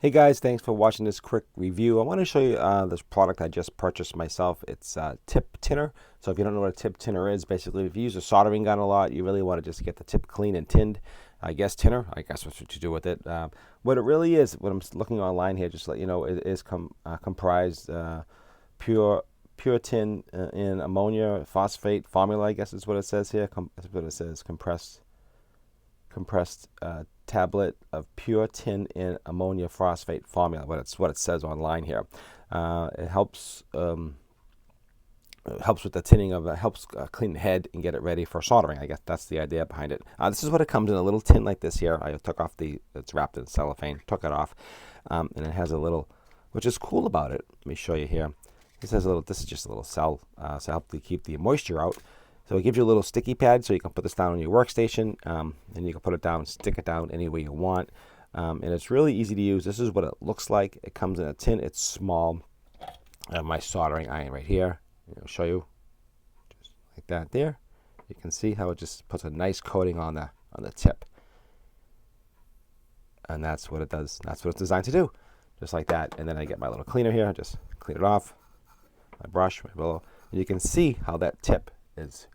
Hey guys, thanks for watching this quick review. I want to show you this product I just purchased myself. It's a tip tinner. So if you don't know what a tip tinner is, basically if you use a soldering gun a lot, you really want to just get the tip clean and tinned. I guess tinner, I guess that's what you do with it. What it really is, what I'm looking online here, just to let you know, it is comprised pure tin in ammonia phosphate formula, I guess is what it says here. That's what it says, compressed tablet of pure tin in ammonia phosphate formula. What it says online here. It helps with the tinning of helps clean the head and get it ready for soldering. I guess that's the idea behind it. This is what it comes in, a little tin like this here. I took off it's wrapped in cellophane, took it off, and it has a little, which is cool about it. Let me show you here. This is just a little cell to help to keep the moisture out. So it gives you a little sticky pad, so you can put this down on your workstation, and you can put it down, stick it down any way you want. And it's really easy to use. This is what it looks like. It comes in a tin. It's small. I have my soldering iron right here. I'll show you, just like that there. You can see how it just puts a nice coating on the tip. And that's what it does. That's what it's designed to do, just like that. And then I get my little cleaner here. Just clean it off. My brush, my willow, and you can see how that tip is.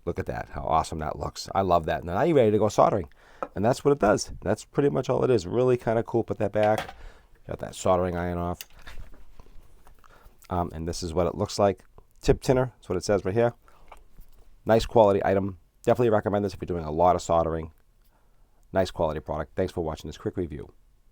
Look at that, how awesome that looks. I love that. Now you're ready to go soldering. And that's what it does. That's pretty much all it is. Really kind of cool. Put that back. Got that soldering iron off. And this is what it looks like. Tip tinner. That's what it says right here. Nice quality item. Definitely recommend this if you're doing a lot of soldering. Nice quality product. Thanks for watching this quick review.